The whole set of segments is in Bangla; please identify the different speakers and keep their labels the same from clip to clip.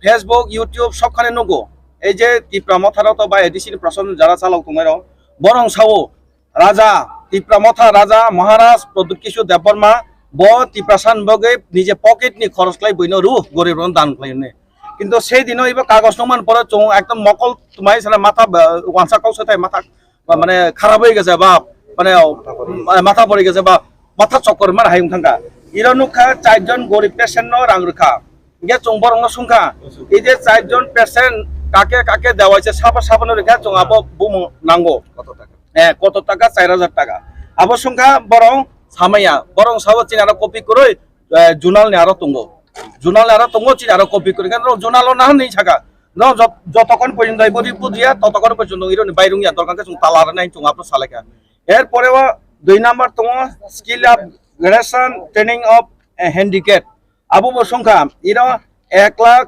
Speaker 1: ফেসবুক ইউটিউব সবখানে নগো এই যে ত্রিপুরা মথারত বা এডিসির প্রশাসন যারা চালাও তোমার বরং সাও রাজা ত্রিপুরা মথা রাজা মহারাজ প্রদ্যুৎ কিশোর দেববর্মা ব ত্রিপুরা সানবগে নিজে পকেটনি খরচ লাই বইন রু গরিব দান খাইনে কিন্তু সেই দিনও এবার কাগজ নমান পরে চৌ একদম মকল তোমায় মাথা ওয়ানসা কাউসাই মাথা মানে খারাপ হয়ে গেছে বা মানে মাথা পড়ে গেছে বা মাথা চক্কর মানে হাইম থাকা ইরানুখা 4 জন গরিব পেশেন্ট রাং রুখা গে চং বরং সংখ্যা এই যে 4 জন পেশেন্ট কাকে কাকে দেওয়া হয়েছে সাপা সাবানো রেখা চং আবো বুমু নাঙ্গো কত টাকা 4000 টাকা আবো সংখ্যা বরং সামাইয়া বরং সাবো চিন আরো কপি করে জুনাল নে আরো তঙ্গো জুনাল আরো তঙ্গো চিন আরো কপি করে কেন জুনালও না নেই থাকা যতক্ষণ পর্যন্ত রিপোর্ট দিয়া ততক্ষণ পর্যন্ত ইরনি বাইরুঙ্গিয়া দরকার চং তালার নাই চং আপনি সালেকা এরপরেও 2 number Tang skill upgradation training of handicap Abu সংখ্যা ইরা 1 লাখ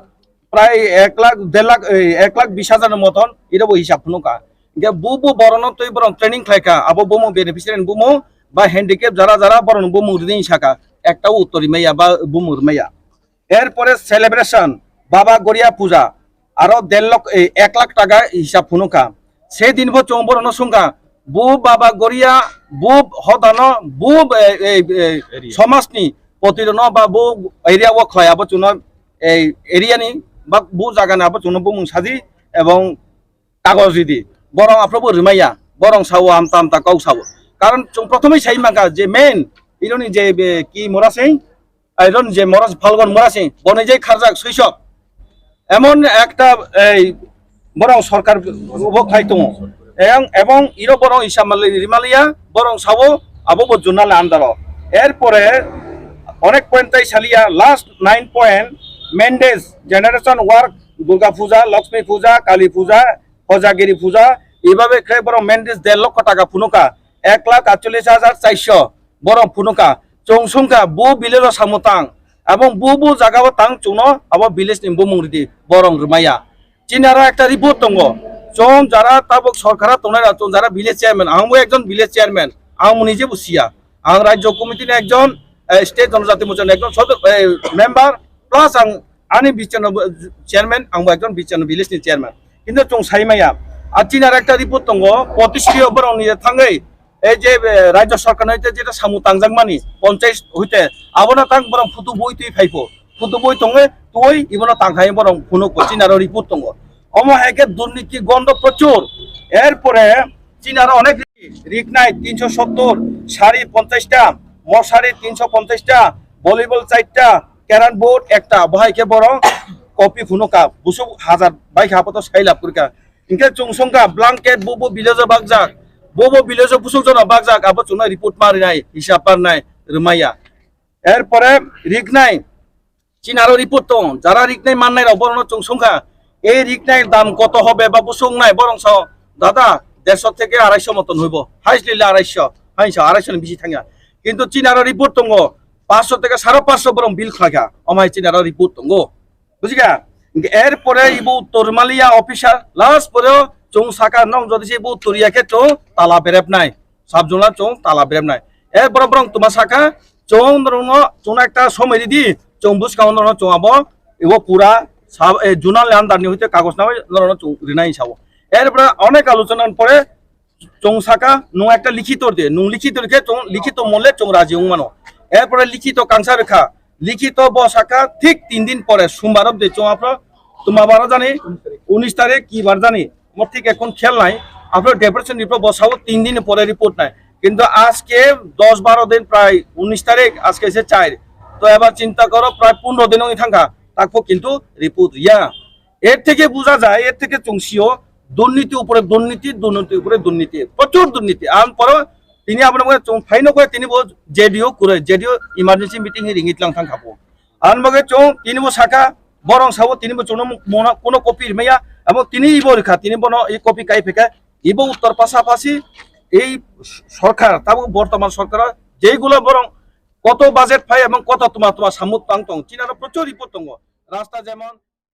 Speaker 1: প্রায় 1 লাখ 1.5 লাখ 1,20,000 মতন ইরাবো হিসাব নুকা বুবু বরণ তৈ বরং ট্রেনিং খাইকা আবো বুমু বেনিফিশিয়ারি বুমু বা হ্যান্ডিক্যাপ যারা যারা বরণ বুমু রিদিন শাখা একটাও উত্তরি মাইয়া বা বুমুর মাইয়া এরপরে সেলিব্রেশন বাবা গড়িয়া পূজা আরো 1.5 লাখ টাকা হিসাব নুকা সেই দিন চৌ বরণ সংখ্যা বু বাবা গড়িয়া বুব হদান বুব সমাজনি প্রতিদিন বা বু এরিয়া ওয়াক হয় আবার চুন এই এরিয়ানি বা বু জাগানে আবার চুন বুমুং সাজি এবং কাগজ দিদি বরং আপনার রিমাইয়া বরং সাও আমতা আমতা কাউ সাও কারণ প্রথমেই সাই মাকা যে মেন ইরনি যে কি মরাসে ইরন যে মরাস ফালগন মরাসে বনে যে খারজাক শৈশব এমন একটা এই বরং সরকার খাই দङ এবং ইরো বরং ইসামালি রিমালিয়া বরং সাবো আবো জুনালে আন্দার এরপরে অনেক পয়েন্টাই সালিয়া লাস্ট 9 পয়েন্ট মেন্ডেজ জেনারেশন ওয়ার্ক দুর্গা পূজা লক্ষ্মী পূজা কালী পূজা হজাগিরি পূজা এইভাবে বরং মেন্ডেজ 1.5 লক্ষ টাকা ফুনুকা 1,48,400 বরং ফুনুকা চৌ সংখ্যা বু বিলের সামতাং এবং বু জায়গাও তাং চুনো আবার ভিলেজ নিম্বু মুংরিদি বরং রুমাইয়া চিনারা একটা রিপোর্ট দङ চং যারা তাবক সরকারা তোনারা চং যারা ভিলেজ চেয়ারম্যান আমিও একজন ভিলেজ চেয়ারম্যান আমি নিজে বুঝিয়া আং রাজ্য কমিটির একজন স্টেট জনজাতি মোর্চার একজন মেম্বার প্লাস আনি বিচন চেয়ারম্যান আমি একজন বিচন ভিলেজনি চেয়ারম্যান কিন্তু চং সাইমাইয়া আর চিনার একটা রিপোর্ট দङ 25 বরং নিজে থাঙ্গै এই যে রাজ্য সরকার হইতে যেটা সামু তাংজাং মানি পঞ্চায়েত হইতে আবনা তাং বরং ফুটু বই তুই ফাইফো ফুটু বই দङে তুই ইবনা তাংখাই বরং ফুনো চিনার রিপোর্ট দङ অমহাইকে দুর্নীতি গন্ধ প্রচুর এরপরে চীনার অনেক রিক নাই 370 শাড়ি 50টা মশারি 350টা ভলিবল 4টা ক্যারাম বোর্ড একটা বহাইকে বরং কপি ফুনুকা বুসু হাজার বাইক হাপত সাইলাপ কুরকা ইনকে চুংসংকা ব্ল্যাঙ্কেট বুবু ভিলেজে বাগজাক বুবু ভিলেজে বুসুজন বাগজাক আবার চুনা রিপোর্ট মারি নাই হিসাব পার নাই রুমাইয়া এরপরে রিক নাই চীনারও রিপোর্ট তো যারা রিক নাই মান নাই অবরণ চুংসংকা এই রিক নাই দাম কত হবে বা বুসুং নাই বরং দাদা 150 থেকে 250 মতন হইব হাইস্ট লিলে 250 বেশি থাকা কিন্তু চীনারও রিপোর্ট দङ 500 থেকে 550 বরং বিল খাগা অমাই চীনারও রিপোর্ট দङ বুঝিগা এরপরে ইবু তরমালিয়া অফিসার লাস্ট পরেও চং সাকা নং যদি সে ইবু তরিয়াকে চং তালা বেরেব নাই সাবজনা চং তালা বেরেব নাই এর বরং তোমার সাকা চং চং একটা সময় দি চং বুস কাউন চং আবো ইবো পুরা জুনাল আন্দারনি হইতে কাগজ নামে রিনাই সাবো এরপরে অনেক আলোচনার পরে চং সাকা নো একটা লিখিত দিয়ে নো লিখিত রেখে চং লিখিত মূল্যে চং রাজি মানো এরপরে লিখিত কাংসা রেখা লিখিত বসাকা ঠিক 3 দিন পরে সোমবার অব্দি চং আপনার তোমার বারো জানি 19 তারিখ কি বার জানি আমার ঠিক এখন খেয়াল নাই আপনার ডেপুটেশন রিপোর্ট বসাবো 3 দিন পরে রিপোর্ট নাই কিন্তু আজকে 10-12 দিন প্রায় 19 তারিখ আজকে এসে 4 তো এবার চিন্তা করো প্রায় 15 দিন থাকা তারপর কিন্তু রিপোর্ট ইয়া এর থেকে বোঝা যায় এর থেকে চংসিও দুর্নীতি উপরে দুর্নীতি দুর্নীতি উপরে দুর্নীতি প্রচুর দুর্নীতি আর পরে তিনি আপনার ফাইন করে তিনি জেডিও করে জেডিও ইমার্জেন্সি মিটিং রিঙিত লাং থাকাবো আর মগে চং তিনি শাখা বরং সাবো তিনি কোনো কপি মেয়া এবং তিনি ইব রেখা তিনি বন এই কপি কাই ফেকা ইব উত্তর পাশাপাশি এই সরকার তাবো বর্তমান সরকার যেগুলো বরং কত বাজেট পাই এবং কত তোমার সামুত পাং চীনার প্রচুর রিপোর্ট দङ রাস্তা যেমন